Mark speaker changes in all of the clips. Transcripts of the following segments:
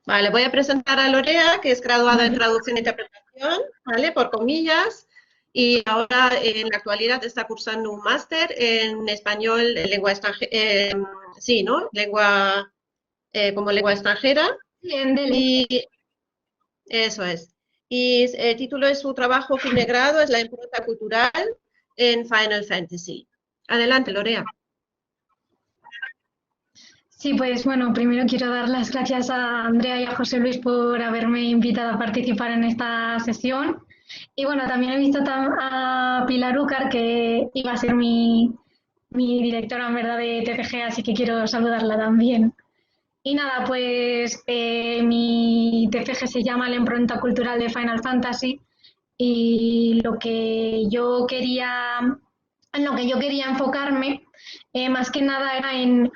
Speaker 1: Vale, voy a presentar a Lorea, que es graduada en traducción e interpretación, ¿vale? Por comillas, y ahora en la actualidad está cursando un máster en español, en lengua extranjera, sí, ¿no? Lengua, como lengua extranjera,
Speaker 2: Bien, dele.
Speaker 1: y eso es. Y el título de su trabajo fin de grado es La impronta cultural en Final Fantasy. Adelante, Lorea.
Speaker 2: Sí, pues bueno, primero quiero dar las gracias a Andrea y a José Luis por haberme invitado a participar en esta sesión. Y bueno, también he visto a Pilar Úcar, que iba a ser mi directora en verdad de TCG, así que quiero saludarla también. Y nada, pues mi TFG se llama La impronta cultural de Final Fantasy y en lo que yo quería enfocarme, más que nada era en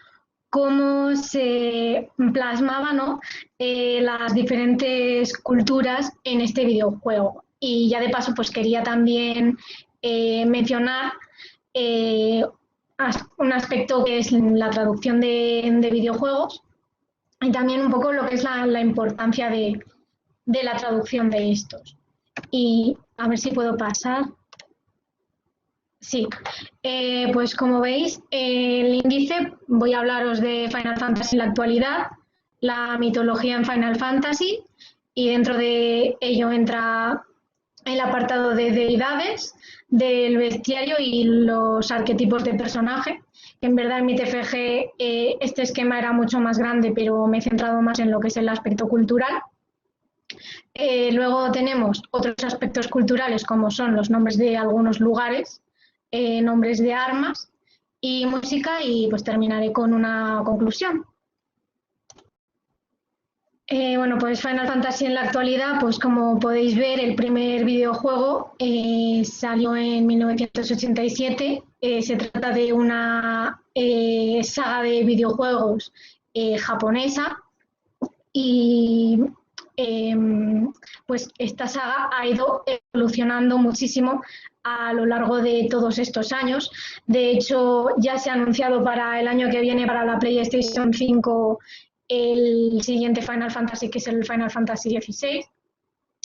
Speaker 2: cómo se plasmaban, ¿no? Las diferentes culturas en este videojuego. Y ya de paso, pues quería también mencionar eh, un aspecto que es la traducción de videojuegos y también un poco lo que es la importancia de la traducción de estos. Y a ver si puedo pasar. Sí, pues como veis, el índice, voy a hablaros de Final Fantasy en la actualidad, la mitología en Final Fantasy, y dentro de ello entra el apartado de deidades, del bestiario y los arquetipos de personaje. En verdad en mi TFG este esquema era mucho más grande, pero me he centrado más en lo que es el aspecto cultural. Luego tenemos otros aspectos culturales como son los nombres de algunos lugares, nombres de armas y música y pues terminaré con una conclusión. Bueno, pues Final Fantasy en la actualidad, pues como podéis ver, el primer videojuego salió en 1987. Se trata de una saga de videojuegos japonesa y eh, pues esta saga ha ido evolucionando muchísimo a lo largo de todos estos años. De hecho, ya se ha anunciado para el año que viene para la PlayStation 5 el siguiente Final Fantasy, que es el Final Fantasy XVI.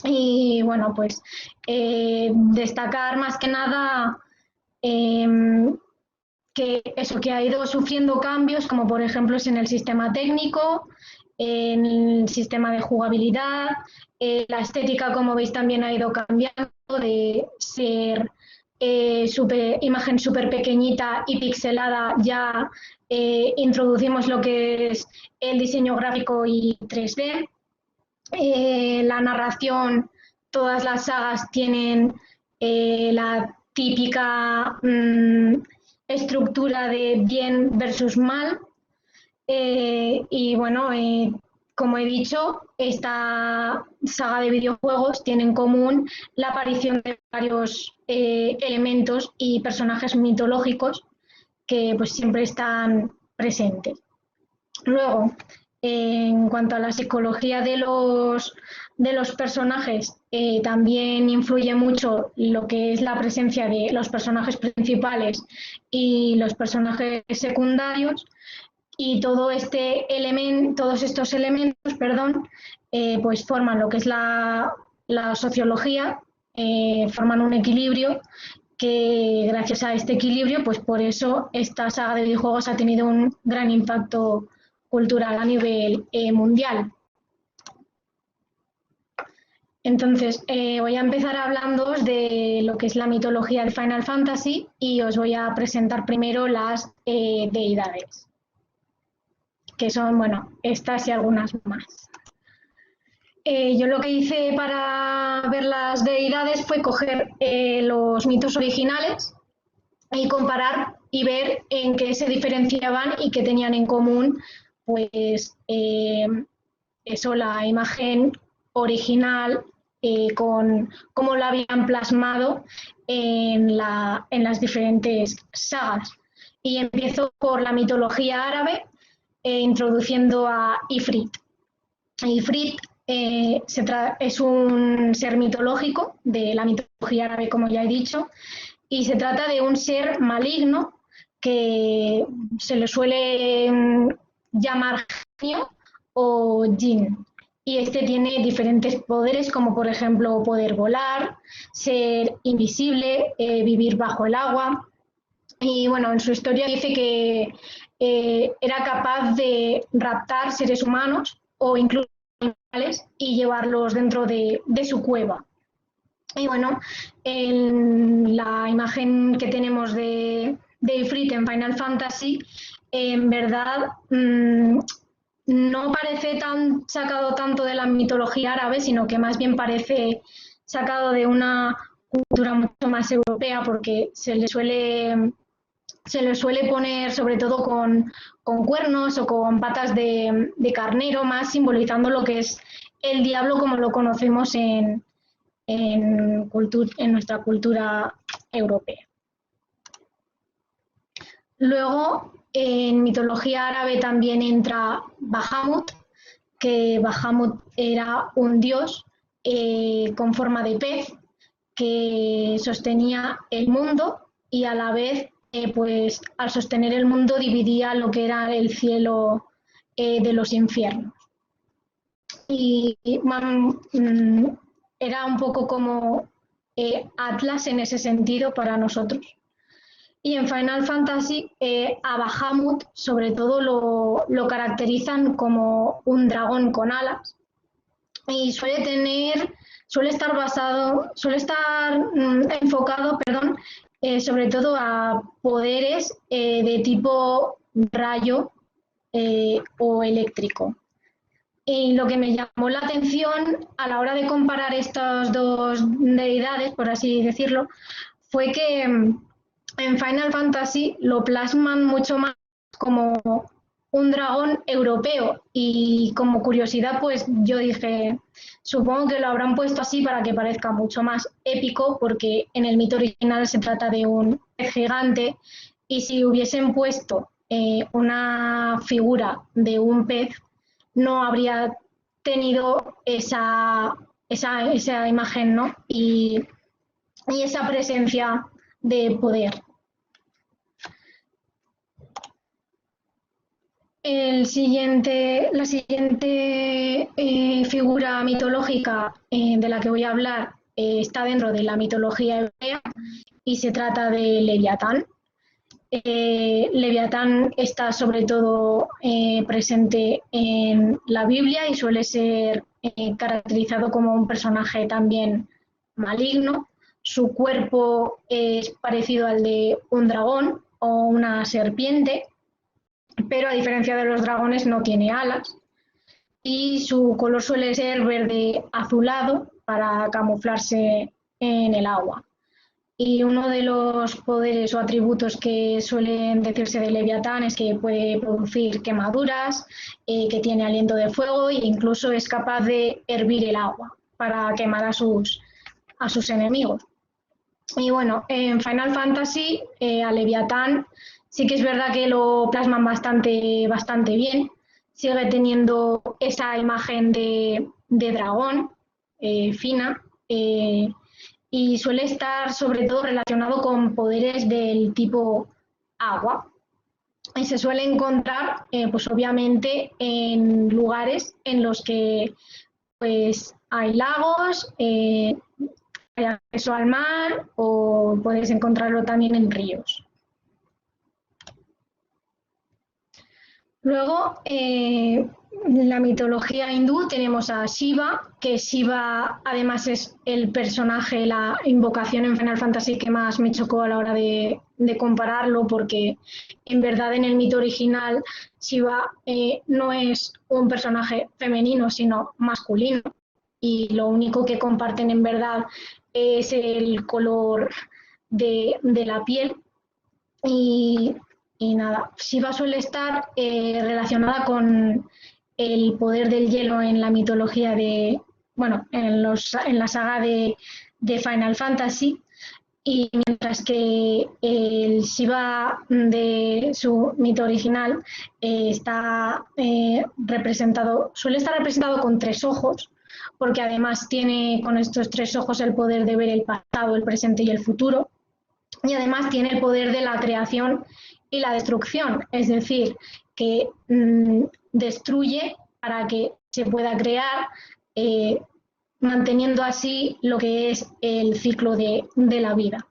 Speaker 2: Y bueno, pues destacar más que nada eh, que ha ido sufriendo cambios, como por ejemplo es en el sistema técnico, en el sistema de jugabilidad, la estética, como veis, también ha ido cambiando de ser imagen súper pequeñita y pixelada, ya introducimos lo que es el diseño gráfico y 3D. La narración, todas las sagas tienen la típica estructura de bien versus mal. Y bueno, como he dicho, esta saga de videojuegos tiene en común la aparición de varios elementos y personajes mitológicos que pues siempre están presentes. Luego, en cuanto a la psicología de los personajes, también influye mucho lo que es la presencia de los personajes principales y los personajes secundarios, y todos estos elementos, perdón, pues forman lo que es la sociología, forman un equilibrio que gracias a este equilibrio, pues por eso esta saga de videojuegos ha tenido un gran impacto cultural a nivel mundial. Entonces, voy a empezar hablando de lo que es la mitología de Final Fantasy y os voy a presentar primero las deidades, que son, bueno, estas y algunas más. Yo lo que hice para ver las deidades fue coger los mitos originales y comparar y ver en qué se diferenciaban y qué tenían en común, pues eso, la imagen original con cómo la habían plasmado en las diferentes sagas. Y empiezo por la mitología árabe, introduciendo a Ifrit. Ifrit es un ser mitológico de la mitología árabe, como ya he dicho, y se trata de un ser maligno que se le suele llamar genio o jin. y este tiene diferentes poderes, como por ejemplo poder volar, ser invisible, vivir bajo el agua. Y bueno, en su historia dice que era capaz de raptar seres humanos o incluso animales y llevarlos dentro de su cueva. Y bueno, en la imagen que tenemos de Ifrit en Final Fantasy, en verdad no parece tan sacado tanto de la mitología árabe, sino que más bien parece sacado de una cultura mucho más europea, porque se le suele poner sobre todo con cuernos o con patas de carnero, más simbolizando lo que es el diablo como lo conocemos en nuestra cultura europea. Luego, en mitología árabe también entra Bahamut, que Bahamut era un dios con forma de pez que sostenía el mundo y a la vez, pues al sostener el mundo dividía lo que era el cielo de los infiernos. Y era un poco como Atlas en ese sentido para nosotros. Y en Final Fantasy a Bahamut sobre todo lo caracterizan como un dragón con alas y suele estar enfocado, sobre todo a poderes de tipo rayo o eléctrico. Y lo que me llamó la atención a la hora de comparar estas dos deidades, por así decirlo, fue que en Final Fantasy lo plasman mucho más como un dragón europeo y como curiosidad pues yo dije, supongo que lo habrán puesto así para que parezca mucho más épico porque en el mito original se trata de un pez gigante y si hubiesen puesto una figura de un pez no habría tenido esa imagen, ¿no? Y esa presencia de poder. La siguiente figura mitológica de la que voy a hablar está dentro de la mitología hebrea y se trata de Leviatán. Leviatán está sobre todo presente en la Biblia y suele ser caracterizado como un personaje también maligno. Su cuerpo es parecido al de un dragón o una serpiente, pero a diferencia de los dragones no tiene alas y su color suele ser verde azulado para camuflarse en el agua. Y uno de los poderes o atributos que suelen decirse de Leviatán es que puede producir quemaduras, que tiene aliento de fuego e incluso es capaz de hervir el agua para quemar a sus enemigos. Y bueno, en Final Fantasy a Leviatán sí que es verdad que lo plasman bastante bien. Sigue teniendo esa imagen de dragón fina y suele estar sobre todo relacionado con poderes del tipo agua. Y se suele encontrar, pues obviamente, en lugares en los que pues, hay lagos, hay acceso al mar o puedes encontrarlo también en ríos. Luego, en la mitología hindú tenemos a Shiva, que Shiva además es el personaje, la invocación en Final Fantasy que más me chocó a la hora de compararlo, porque en verdad en el mito original Shiva no es un personaje femenino, sino masculino, y lo único que comparten en verdad es el color de la piel. Y nada, Shiva suele estar relacionada con el poder del hielo en la mitología en la saga de Final Fantasy, y mientras que el Shiva de su mito original suele estar representado con 3 ojos, porque además tiene con estos 3 ojos el poder de ver el pasado, el presente y el futuro. Y además tiene el poder de la creación y la destrucción, es decir, que destruye para que se pueda crear, manteniendo así lo que es el ciclo de la vida.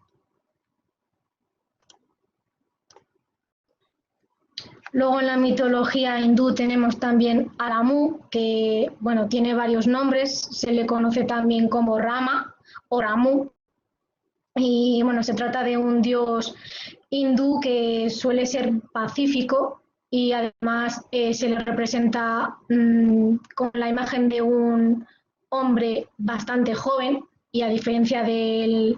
Speaker 2: Luego en la mitología hindú tenemos también a Ramu, que bueno, tiene varios nombres, se le conoce también como Rama o Ramu, y bueno, se trata de un dios hindú que suele ser pacífico y además se le representa con la imagen de un hombre bastante joven, y a diferencia de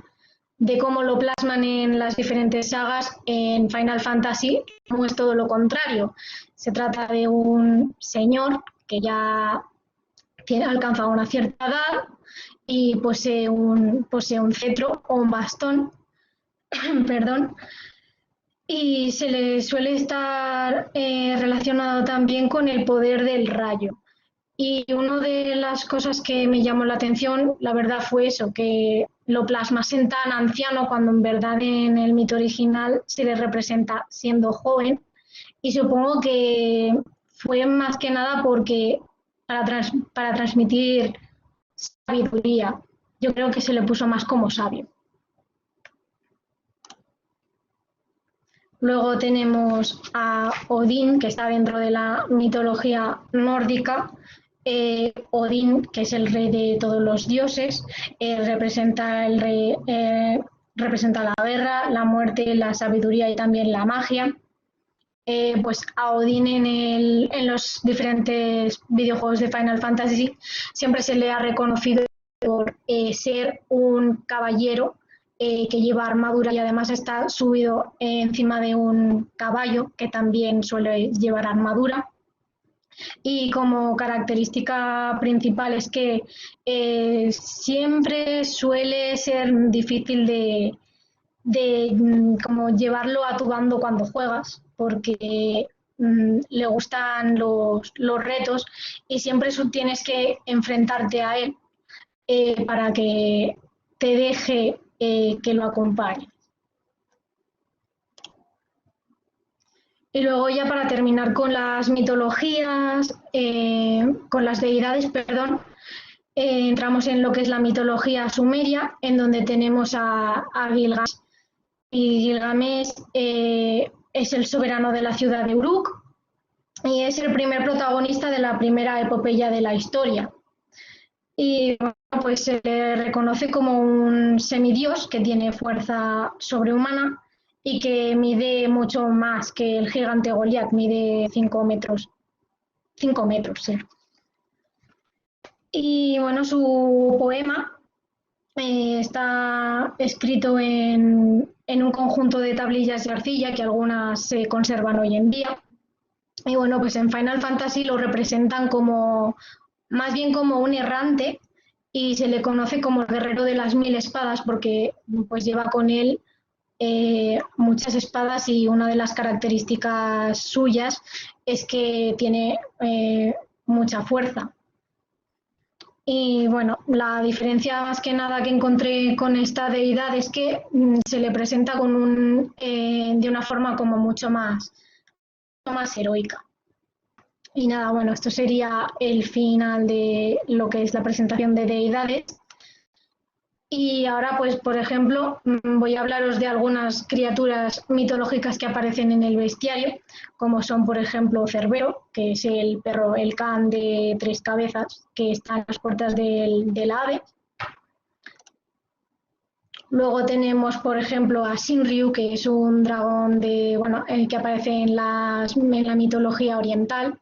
Speaker 2: cómo lo plasman en las diferentes sagas, en Final Fantasy no es todo lo contrario. Se trata de un señor que ya ha alcanzado una cierta edad y posee un cetro o un bastón, perdón, y se le suele estar relacionado también con el poder del rayo. Y una de las cosas que me llamó la atención, la verdad, fue eso, que lo plasmasen tan anciano cuando en verdad en el mito original se le representa siendo joven. Y supongo que fue más que nada porque para transmitir sabiduría. Yo creo que se le puso más como sabio. Luego tenemos a Odín, que está dentro de la mitología nórdica. Odín, que es el rey de todos los dioses, representa la guerra, la muerte, la sabiduría y también la magia. Pues a Odín en los diferentes videojuegos de Final Fantasy siempre se le ha reconocido por ser un caballero que lleva armadura y además está subido encima de un caballo que también suele llevar armadura. Y como característica principal es que siempre suele ser difícil de como llevarlo a tu bando cuando juegas, porque le gustan los retos y siempre tienes que enfrentarte a él para que te deje que lo acompañe. Y luego ya para terminar con las mitologías, con las deidades, perdón, entramos en lo que es la mitología sumeria, en donde tenemos a Gilgamesh. Y Gilgamesh es el soberano de la ciudad de Uruk y es el primer protagonista de la primera epopeya de la historia. Y bueno, pues se le reconoce como un semidios que tiene fuerza sobrehumana y que mide mucho más que el gigante Goliat, mide 5 metros. 5 metros, sí. Y bueno, su poema está escrito en un conjunto de tablillas de arcilla que algunas se conservan hoy en día. Y bueno, pues en Final Fantasy lo representan como, más bien como un errante, y se le conoce como el guerrero de las 1000 espadas porque pues lleva con él muchas espadas, y una de las características suyas es que tiene mucha fuerza. Y bueno, la diferencia más que nada que encontré con esta deidad es que se le presenta con de una forma como mucho más heroica. Y nada, bueno, esto sería el final de lo que es la presentación de deidades. Y ahora, pues, por ejemplo, voy a hablaros de algunas criaturas mitológicas que aparecen en el bestiario, como son, por ejemplo, Cerbero, que es el perro, el Khan de 3 cabezas, que está en las puertas del Hades. Luego tenemos, por ejemplo, a Shinryu, que es un dragón que aparece en la mitología oriental.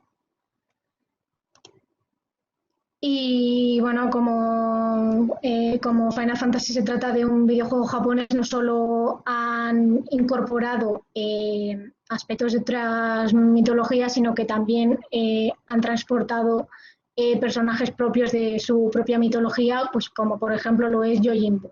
Speaker 2: Y bueno, como Final Fantasy se trata de un videojuego japonés, no solo han incorporado aspectos de otras mitologías, sino que también han transportado personajes propios de su propia mitología, pues como por ejemplo lo es Yojimbo.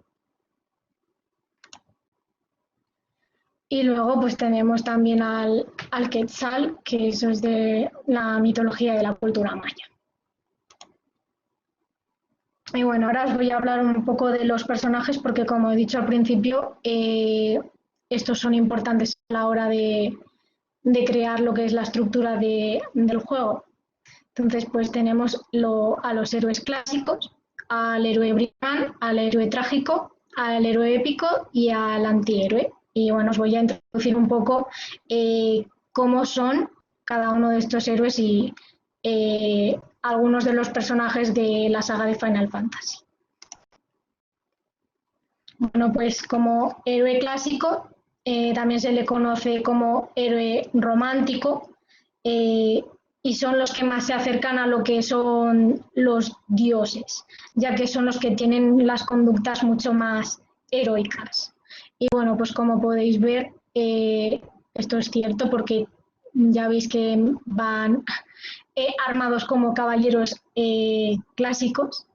Speaker 2: Y luego pues tenemos también al Quetzal, que eso es de la mitología de la cultura maya. Y bueno, ahora os voy a hablar un poco de los personajes porque, como he dicho al principio, estos son importantes a la hora de crear lo que es la estructura del juego. Entonces, pues tenemos a los héroes clásicos, al héroe brillante, al héroe trágico, al héroe épico y al antihéroe. Y bueno, os voy a introducir un poco cómo son cada uno de estos héroes y algunos de los personajes de la saga de Final Fantasy. Bueno, pues como héroe clásico también se le conoce como héroe romántico y son los que más se acercan a lo que son los dioses, ya que son los que tienen las conductas mucho más heroicas. Y bueno, pues como podéis ver, esto es cierto porque ya veis que van armados como caballeros clásicos.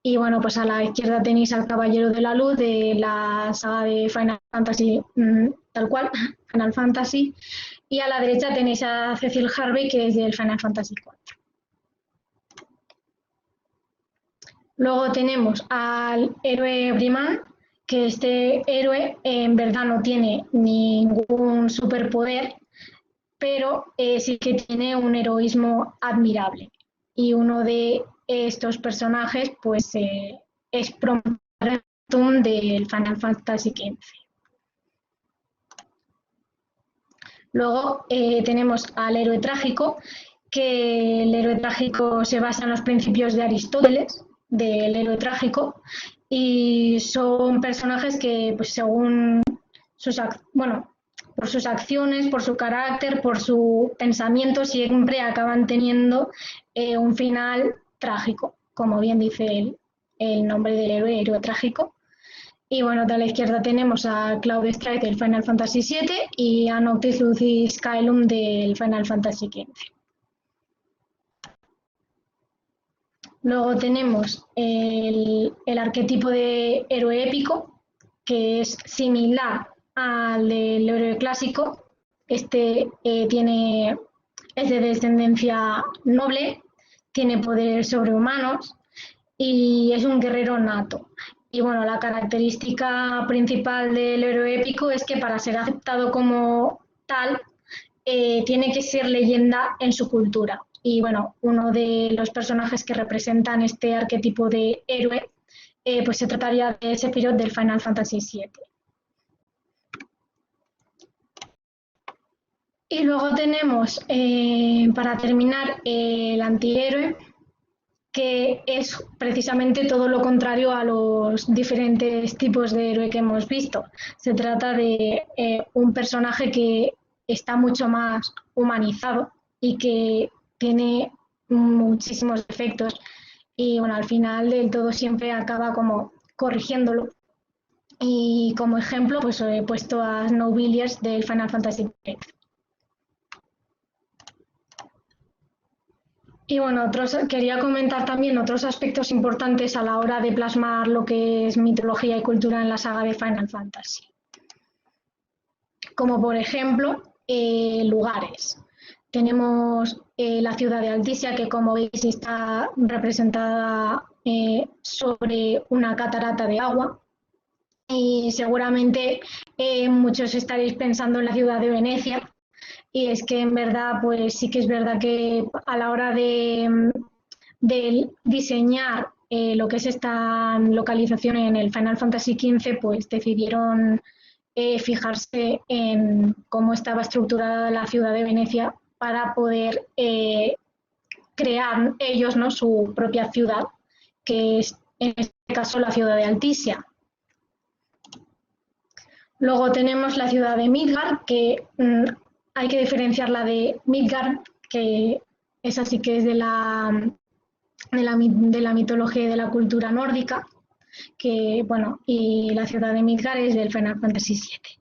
Speaker 2: Y bueno, pues a la izquierda tenéis al Caballero de la Luz de la saga de Final Fantasy, tal cual, Final Fantasy. Y a la derecha tenéis a Cecil Harvey, que es del Final Fantasy IV. Luego tenemos al héroe Brimán, que este héroe en verdad no tiene ningún superpoder, pero sí que tiene un heroísmo admirable. Y uno de estos personajes pues es Promptum del Final Fantasy XV. Luego tenemos al héroe trágico, que el héroe trágico se basa en los principios de Aristóteles, del héroe trágico, y son personajes que pues según por sus acciones, por su carácter, por su pensamiento, siempre acaban teniendo un final trágico, como bien dice el nombre del héroe trágico. Y bueno, de la izquierda tenemos a Cloud Strife del Final Fantasy VII y a Noctis Lucis Caelum del Final Fantasy XV. Luego tenemos el arquetipo de héroe épico, que es similar al del héroe clásico. Este es de descendencia noble, tiene poderes sobrehumanos y es un guerrero nato. Y bueno, la característica principal del héroe épico es que para ser aceptado como tal, tiene que ser leyenda en su cultura. Y bueno, uno de los personajes que representan este arquetipo de héroe, pues se trataría de Sephiroth del Final Fantasy VII. Y luego tenemos, para terminar, el antihéroe, que es precisamente todo lo contrario a los diferentes tipos de héroe que hemos visto. Se trata de un personaje que está mucho más humanizado y que tiene muchísimos defectos y bueno, al final del todo siempre acaba como corrigiéndolo. Y como ejemplo, pues he puesto a Snowvilliers del Final Fantasy XIII. Y bueno, quería comentar también otros aspectos importantes a la hora de plasmar lo que es mitología y cultura en la saga de Final Fantasy. Como por ejemplo, lugares. Tenemos la ciudad de Altisia, que como veis está representada sobre una catarata de agua. Y seguramente muchos estaréis pensando en la ciudad de Venecia. Y es que en verdad, pues sí que es verdad que a la hora de diseñar lo que es esta localización en el Final Fantasy XV, pues decidieron fijarse en cómo estaba estructurada la ciudad de Venecia para poder crear ellos, ¿no?, su propia ciudad, que es en este caso la ciudad de Altisia. Luego tenemos la ciudad de Midgard, que hay que diferenciarla de Midgard, que esa sí que es de la mitología y de la cultura nórdica, que bueno, y la ciudad de Midgard es del Final Fantasy VII.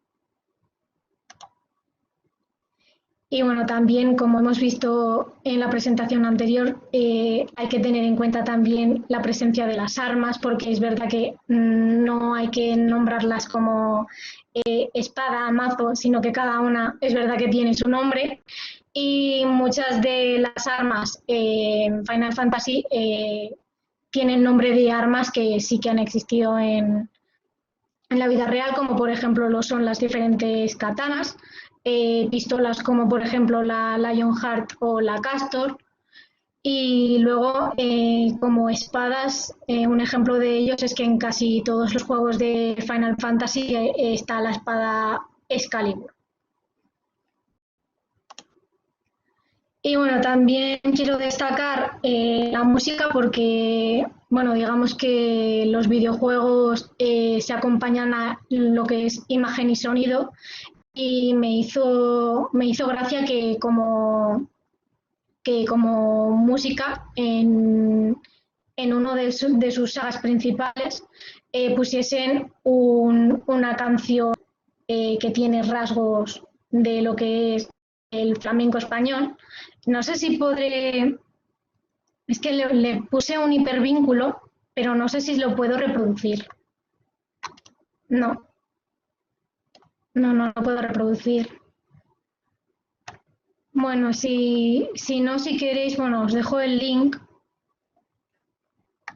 Speaker 2: Y bueno, también como hemos visto en la presentación anterior, hay que tener en cuenta también la presencia de las armas, porque es verdad que no hay que nombrarlas como espada, mazo, sino que cada una es verdad que tiene su nombre y muchas de las armas en Final Fantasy tienen nombre de armas que sí que han existido en la vida real, como por ejemplo lo son las diferentes katanas, pistolas como por ejemplo la Lionheart o la Castor, Y luego, como espadas, un ejemplo de ellos es que en casi todos los juegos de Final Fantasy está la espada Excalibur. Y bueno, también quiero destacar la música porque, bueno, digamos que los videojuegos se acompañan a lo que es imagen y sonido y me hizo gracia que como música en uno de sus sagas principales pusiesen una canción que tiene rasgos de lo que es el flamenco español. No sé si podré, es que le puse un hipervínculo, pero no sé si lo puedo reproducir. No, no lo puedo reproducir. Bueno, si no, si queréis, bueno, os dejo el link.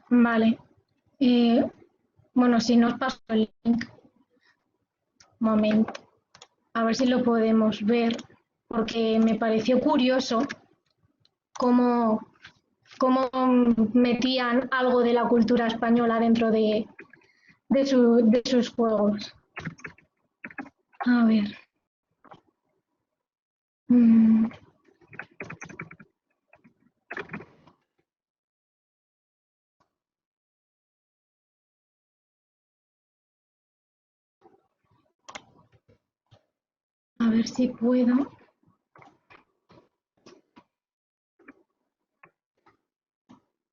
Speaker 2: Vale. Eh, bueno, si no os paso el link. Momento. A ver si lo podemos ver, porque me pareció curioso cómo, cómo metían algo de la cultura española dentro de sus juegos. A ver. Mm. A ver si puedo.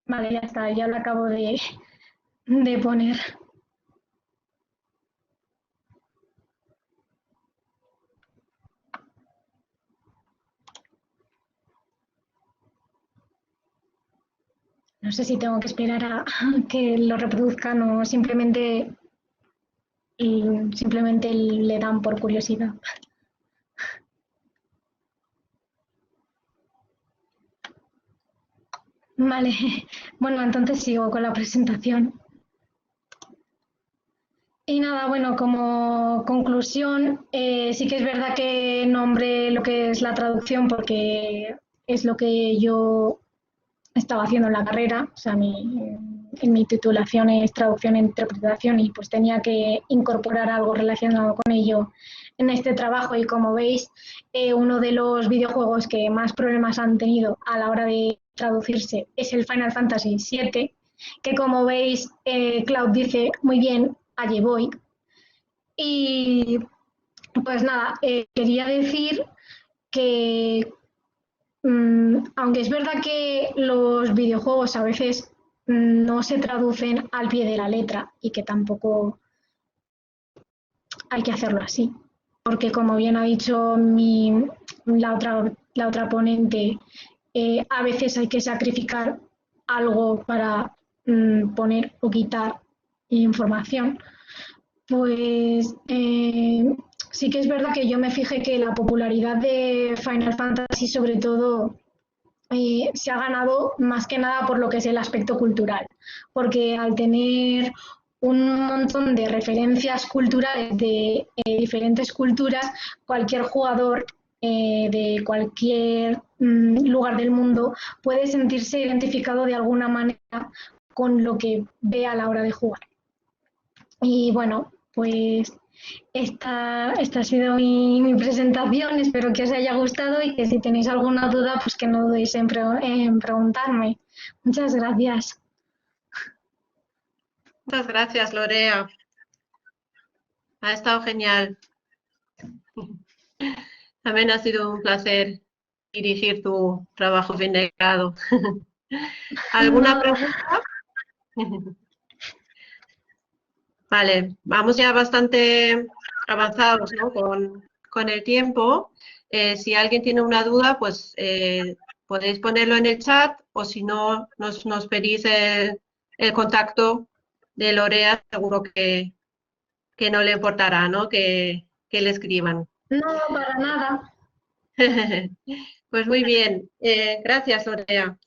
Speaker 2: Vale, ya está, ya lo acabo de poner. No sé si tengo que esperar a que lo reproduzcan o simplemente le dan por curiosidad. Vale, bueno, entonces sigo con la presentación. Y nada, bueno, como conclusión, sí que es verdad que nombré lo que es la traducción porque es lo que yo estaba haciendo en la carrera, o sea, en mi titulación es traducción e interpretación y pues tenía que incorporar algo relacionado con ello en este trabajo y como veis, uno de los videojuegos que más problemas han tenido a la hora de traducirse es el Final Fantasy VII, que como veis, Cloud dice muy bien, allí voy. Y pues nada, quería decir que aunque es verdad que los videojuegos a veces no se traducen al pie de la letra y que tampoco hay que hacerlo así, porque como bien ha dicho la otra ponente, a veces hay que sacrificar algo para poner o quitar información, pues sí que es verdad que yo me fijé que la popularidad de Final Fantasy sobre todo se ha ganado más que nada por lo que es el aspecto cultural, porque al tener un montón de referencias culturales de diferentes culturas, cualquier jugador de cualquier lugar del mundo puede sentirse identificado de alguna manera con lo que ve a la hora de jugar. Y bueno, pues esta ha sido mi presentación, espero que os haya gustado y que si tenéis alguna duda, pues que no dudéis en preguntarme. Muchas gracias.
Speaker 1: Muchas gracias, Lorea. Ha estado genial. También ha sido un placer dirigir tu trabajo fin de grado. ¿Alguna pregunta? Vale, vamos ya bastante avanzados, ¿no? con el tiempo. Si alguien tiene una duda, pues podéis ponerlo en el chat o si no, nos pedís el contacto de Lorea, seguro que no le importará, ¿no? Que le escriban.
Speaker 2: No, para nada.
Speaker 1: Pues muy bien. Gracias, Lorea.